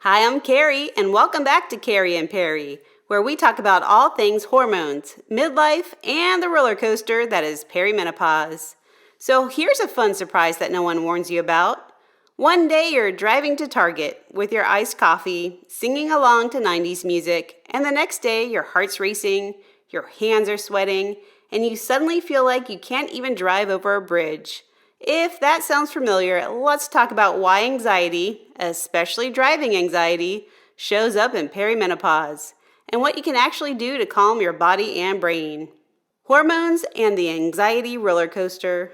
Hi, I'm Carrie, and welcome back to Carrie and Peri, where we talk about all things hormones, midlife, and the roller coaster that is perimenopause. So here's a fun surprise that no one warns you about. One day you're driving to Target with your iced coffee, singing along to 90s music, and the next day your heart's racing, your hands are sweating, and you suddenly feel like you can't even drive over a bridge. If that sounds familiar, let's talk about why anxiety, especially driving anxiety, shows up in perimenopause, and what you can actually do to calm your body and brain. Hormones and the anxiety roller coaster.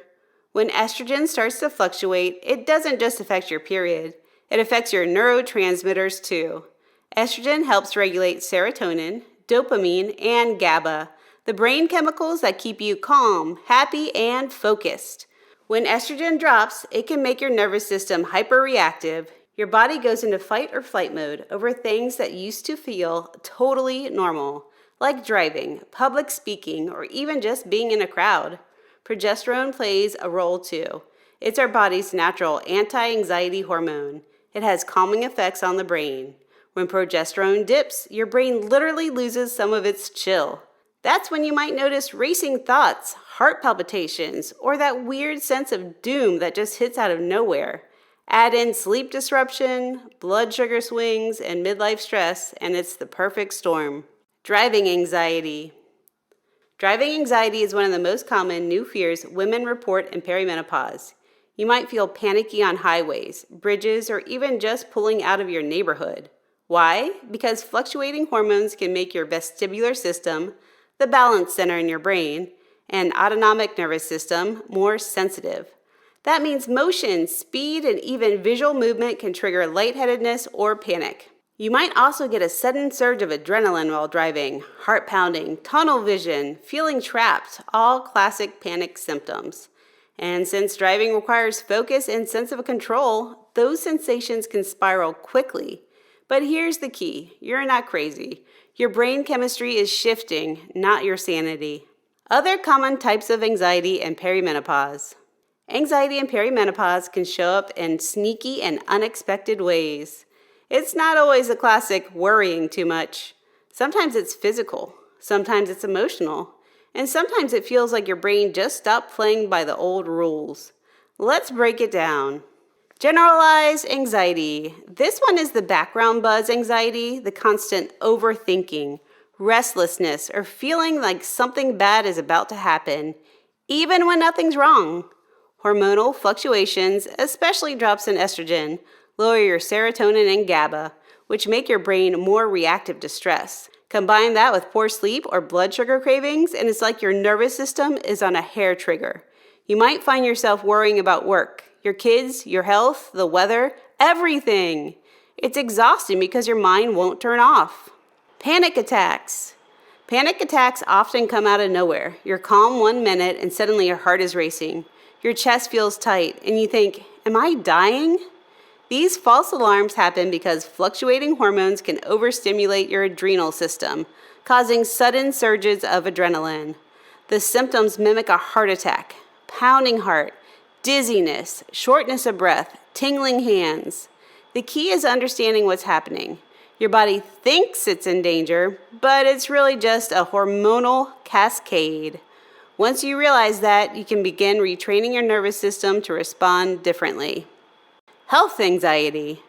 When estrogen starts to fluctuate, it doesn't just affect your period, it affects your neurotransmitters too. Estrogen helps regulate serotonin, dopamine, and GABA, the brain chemicals that keep you calm, happy, and focused. When estrogen drops, it can make your nervous system hyperreactive. Your body goes into fight or flight mode over things that used to feel totally normal, like driving, public speaking, or even just being in a crowd. Progesterone plays a role too. It's our body's natural anti-anxiety hormone. It has calming effects on the brain. When progesterone dips, your brain literally loses some of its chill. That's when you might notice racing thoughts, heart palpitations, or that weird sense of doom that just hits out of nowhere. Add in sleep disruption, blood sugar swings, and midlife stress, and it's the perfect storm. Driving anxiety. Driving anxiety is one of the most common new fears women report in perimenopause. You might feel panicky on highways, bridges, or even just pulling out of your neighborhood. Why? Because fluctuating hormones can make your vestibular system, the balance center in your brain, and autonomic nervous system more sensitive. That means motion, speed, and even visual movement can trigger lightheadedness or panic. You might also get a sudden surge of adrenaline while driving, heart pounding, tunnel vision, feeling trapped, all classic panic symptoms. And since driving requires focus and sense of control, those sensations can spiral quickly. But here's the key: you're not crazy. Your brain chemistry is shifting, not your sanity. Other common types of anxiety and perimenopause. Anxiety in perimenopause can show up in sneaky and unexpected ways. It's not always a classic worrying too much. Sometimes it's physical, sometimes it's emotional, and sometimes it feels like your brain just stopped playing by the old rules. Let's break it down. Generalized anxiety. This one is the background buzz anxiety, the constant overthinking, restlessness, or feeling like something bad is about to happen, even when nothing's wrong. Hormonal fluctuations, especially drops in estrogen, lower your serotonin and GABA, which make your brain more reactive to stress. Combine that with poor sleep or blood sugar cravings, and it's like your nervous system is on a hair trigger. You might find yourself worrying about work, your kids, your health, the weather, everything. It's exhausting because your mind won't turn off. Panic attacks. Panic attacks often come out of nowhere. You're calm 1 minute and suddenly your heart is racing. Your chest feels tight and you think, am I dying? These false alarms happen because fluctuating hormones can overstimulate your adrenal system, causing sudden surges of adrenaline. The symptoms mimic a heart attack: pounding heart, dizziness, shortness of breath, tingling hands. The key is understanding what's happening. Your body thinks it's in danger, but it's really just a hormonal cascade. Once you realize that, you can begin retraining your nervous system to respond differently. Health anxiety.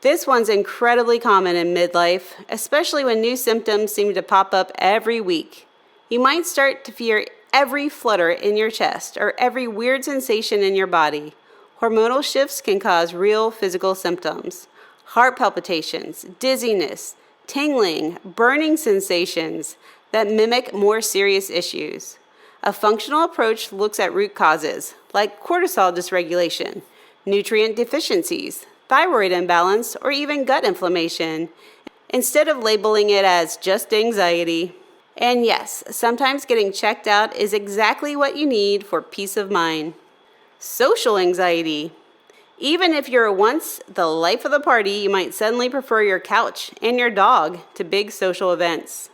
This one's incredibly common in midlife, especially when new symptoms seem to pop up every week. You might start to fear every flutter in your chest or every weird sensation in your body. Hormonal shifts can cause real physical symptoms: heart palpitations, dizziness, tingling, burning sensations that mimic more serious issues. A functional approach looks at root causes like cortisol dysregulation, nutrient deficiencies, thyroid imbalance, or even gut inflammation, instead of labeling it as just anxiety. And yes, sometimes getting checked out is exactly what you need for peace of mind. Social anxiety. Even if you're once the life of the party, you might suddenly prefer your couch and your dog to big social events.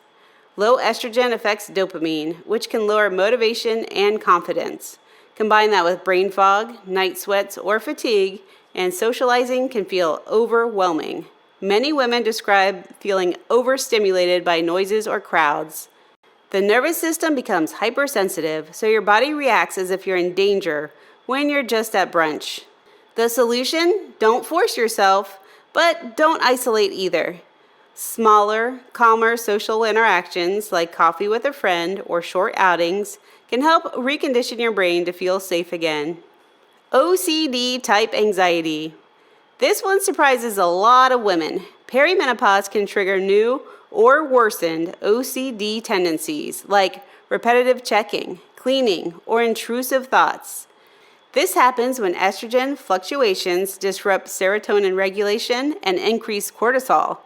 Low estrogen affects dopamine, which can lower motivation and confidence. Combine that with brain fog, night sweats, or fatigue, and socializing can feel overwhelming. Many women describe feeling overstimulated by noises or crowds. The nervous system becomes hypersensitive, so your body reacts as if you're in danger when you're just at brunch. The solution? Don't force yourself, but don't isolate either. Smaller, calmer social interactions like coffee with a friend or short outings can help recondition your brain to feel safe again. OCD type anxiety. This one surprises a lot of women. Perimenopause can trigger new or worsened OCD tendencies like repetitive checking, cleaning, or intrusive thoughts. This happens when estrogen fluctuations disrupt serotonin regulation and increase cortisol.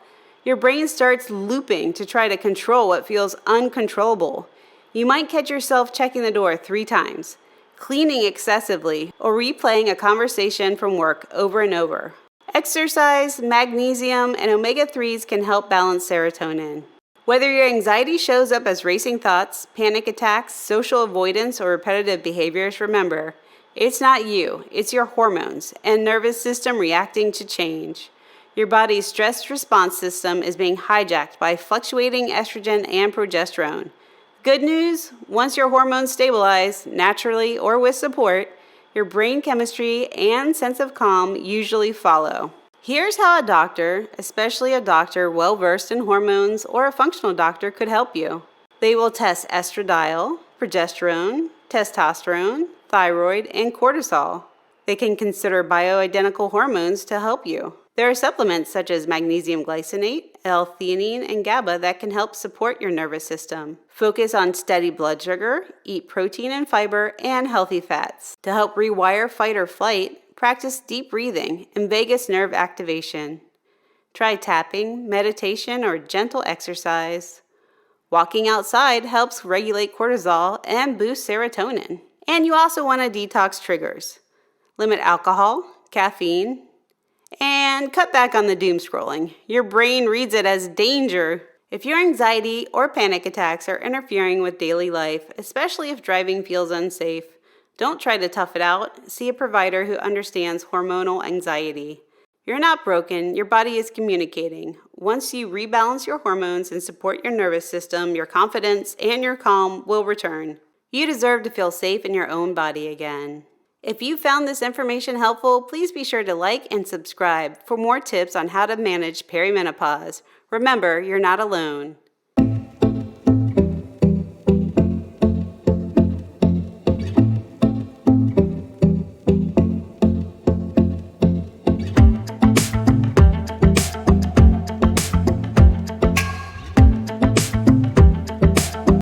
Your brain starts looping to try to control what feels uncontrollable. You might catch yourself checking the door 3 times, cleaning excessively, or replaying a conversation from work over and over. Exercise, magnesium, and omega-3s can help balance serotonin. Whether your anxiety shows up as racing thoughts, panic attacks, social avoidance, or repetitive behaviors, remember, it's not you, it's your hormones and nervous system reacting to change. Your body's stress response system is being hijacked by fluctuating estrogen and progesterone. Good news, once your hormones stabilize, naturally or with support, your brain chemistry and sense of calm usually follow. Here's how a doctor, especially a doctor well-versed in hormones or a functional doctor, could help you. They will test estradiol, progesterone, testosterone, thyroid, and cortisol. They can consider bioidentical hormones to help you. There are supplements such as magnesium glycinate, L-theanine, and GABA that can help support your nervous system. Focus on steady blood sugar, eat protein and fiber, and healthy fats. To help rewire fight or flight, practice deep breathing and vagus nerve activation. Try tapping, meditation, or gentle exercise. Walking outside helps regulate cortisol and boost serotonin. And you also want to detox triggers. Limit alcohol, caffeine, and cut back on the doom scrolling. Your brain reads it as danger. If your anxiety or panic attacks are interfering with daily life, especially if driving feels unsafe, don't try to tough it out. See a provider who understands hormonal anxiety. You're not broken, your body is communicating. Once you rebalance your hormones and support your nervous system, your confidence and your calm will return. You deserve to feel safe in your own body again. If you found this information helpful, please be sure to like and subscribe for more tips on how to manage perimenopause. Remember, you're not alone.